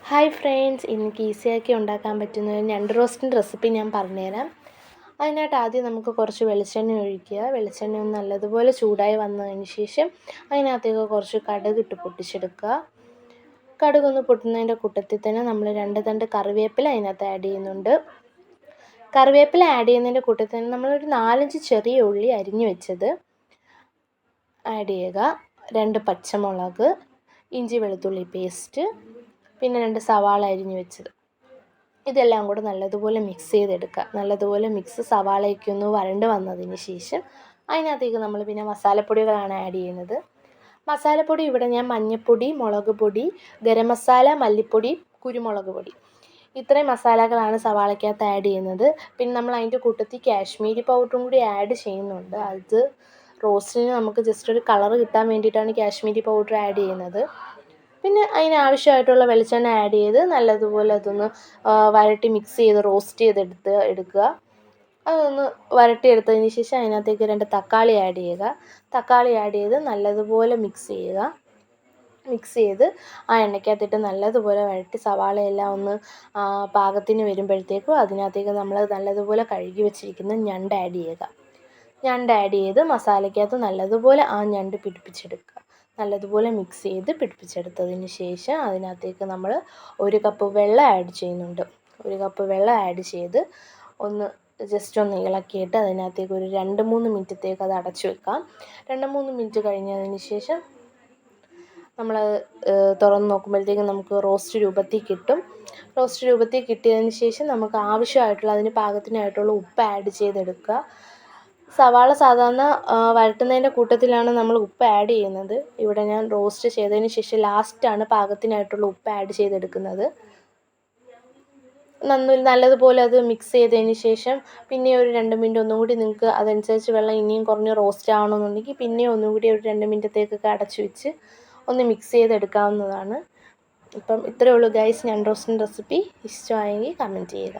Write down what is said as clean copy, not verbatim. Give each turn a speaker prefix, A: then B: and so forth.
A: Hi friends, എനിക്ക് ഈസിയാക്കി ഉണ്ടാക്കാൻ പറ്റുന്ന ഒരു ഞണ്ട് റോസ്റ്റിൻ്റെ റെസിപ്പി ഞാൻ പറഞ്ഞുതരാം. അതിനായിട്ട് ആദ്യം നമുക്ക് കുറച്ച് വെളിച്ചെണ്ണ ഒഴിക്കുക. വെളിച്ചെണ്ണ ഒന്ന് നല്ലതുപോലെ ചൂടായി വന്നതിന് ശേഷം അതിനകത്തേക്ക് കുറച്ച് കടുകിട്ട് പൊട്ടിച്ചെടുക്കുക. കടുകൊന്ന് പൊട്ടുന്നതിൻ്റെ കൂട്ടത്തിൽ തന്നെ നമ്മൾ 2 തണ്ട് കറിവേപ്പില അതിനകത്ത് ആഡ് ചെയ്യുന്നുണ്ട്. കറിവേപ്പില ആഡ് ചെയ്യുന്നതിൻ്റെ കൂട്ടത്തിൽ തന്നെ നമ്മളൊരു 4-5 ചെറിയ ഉള്ളി അരിഞ്ഞു വെച്ചത് ആഡ് ചെയ്യുക. 2 പച്ചമുളക്, ഇഞ്ചി വെളുത്തുള്ളി പേസ്റ്റ്, പിന്നെ 2 സവാള അരിഞ്ഞ് വെച്ചത്. ഇതെല്ലാം കൂടെ നല്ലതുപോലെ മിക്സ് ചെയ്തെടുക്കുക. നല്ലതുപോലെ സവാളയൊക്കെ ഒന്ന് വരണ്ട് വന്നതിന് ശേഷം അതിനകത്തേക്ക് നമ്മൾ പിന്നെ മസാലപ്പൊടികളാണ് ആഡ് ചെയ്യുന്നത്. മസാലപ്പൊടി ഇവിടെ ഞാൻ മഞ്ഞൾപ്പൊടി, മുളക് പൊടി, ഗരം മസാല, മല്ലിപ്പൊടി, കുരുമുളക് പൊടി, ഇത്രയും മസാലകളാണ് സവാളയ്ക്കകത്ത് ആഡ് ചെയ്യുന്നത്. പിന്നെ നമ്മൾ അതിൻ്റെ കൂട്ടത്തിൽ കാശ്മീരി പൗഡറും കൂടി ആഡ് ചെയ്യുന്നുണ്ട്. അത് റോസ്റ്റിന് നമുക്ക് ജസ്റ്റ് ഒരു കളർ കിട്ടാൻ വേണ്ടിയിട്ടാണ് കാശ്മീരി പൗഡർ ആഡ് ചെയ്യുന്നത്. പിന്നെ അതിനാവശ്യമായിട്ടുള്ള വെളിച്ചെണ്ണ ആഡ് ചെയ്ത് നല്ലതുപോലെ അതൊന്ന് വരട്ടി മിക്സ് ചെയ്ത് റോസ്റ്റ് എടുക്കുക. അതൊന്ന് വരട്ടിയെടുത്തതിന് ശേഷം അതിനകത്തേക്ക് 2 തക്കാളി ആഡ് ചെയ്യുക. തക്കാളി ആഡ് ചെയ്ത് നല്ലതുപോലെ മിക്സ് ചെയ്ത് ആ എണ്ണയ്ക്കകത്തിട്ട് നല്ലതുപോലെ വരട്ടി സവാളയെല്ലാം ഒന്ന് പാകത്തിന് വരുമ്പോഴത്തേക്കും അതിനകത്തേക്ക് നമ്മൾ നല്ലതുപോലെ കഴുകി വെച്ചിരിക്കുന്ന ഞണ്ട് ആഡ് ചെയ്യുക. ഞണ്ട് ആഡ് ചെയ്ത് മസാലയ്ക്കകത്ത് നല്ലതുപോലെ ആ ഞണ്ട് പിടിപ്പിച്ചെടുക്കുക. നല്ലതുപോലെ മിക്സ് ചെയ്ത് പിടിപ്പിച്ചെടുത്തതിന് ശേഷം അതിനകത്തേക്ക് നമ്മൾ 1 കപ്പ് വെള്ളം ആഡ് ചെയ്യുന്നുണ്ട്. 1 കപ്പ് വെള്ളം ആഡ് ചെയ്ത് ഒന്ന് ജസ്റ്റ് ഒന്ന് ഇളക്കിയിട്ട് അതിനകത്തേക്ക് ഒരു 2-3 മിനിറ്റത്തേക്ക് അത് അടച്ചു വെക്കാം. 2-3 മിനിറ്റ് കഴിഞ്ഞതിന് ശേഷം നമ്മൾ തുറന്ന് നോക്കുമ്പോഴത്തേക്കും നമുക്ക് റോസ്റ്റ് രൂപത്തിൽ കിട്ടും. റോസ്റ്റ് രൂപത്തിൽ കിട്ടിയതിന് ശേഷം നമുക്ക് ആവശ്യമായിട്ടുള്ള അതിന് പാകത്തിനായിട്ടുള്ള ഉപ്പ് ആഡ് ചെയ്തെടുക്കുക. സവാള സാധാരണ വഴറ്റുന്നതിൻ്റെ കൂട്ടത്തിലാണ് നമ്മൾ ഉപ്പ് ആഡ് ചെയ്യുന്നത്. ഇവിടെ ഞാൻ റോസ്റ്റ് ചെയ്തതിന് ശേഷം ലാസ്റ്റാണ് പാകത്തിനായിട്ടുള്ള ഉപ്പ് ആഡ് ചെയ്തെടുക്കുന്നത്. നല്ലതുപോലെ അത് മിക്സ് ചെയ്തതിന് ശേഷം പിന്നെ ഒരു 2 മിനിറ്റ് ഒന്നും കൂടി നിങ്ങൾക്ക് അതനുസരിച്ച് വെള്ളം ഇനിയും കുറഞ്ഞ് റോസ്റ്റ് ആവണമെന്നുണ്ടെങ്കിൽ പിന്നെ ഒന്നും കൂടി ഒരു 2 മിനിറ്റത്തേക്കൊക്കെ അടച്ചു വെച്ച് ഒന്ന് മിക്സ് ചെയ്തെടുക്കാവുന്നതാണ്. ഇപ്പം ഇത്രയേ ഉള്ളൂ ഗൈസ്, ഞണ്ട് റോസ്റ്റിൻ്റെ റെസിപ്പി. ഇഷ്ടമായെങ്കിൽ കമൻറ്റ് ചെയ്യുക.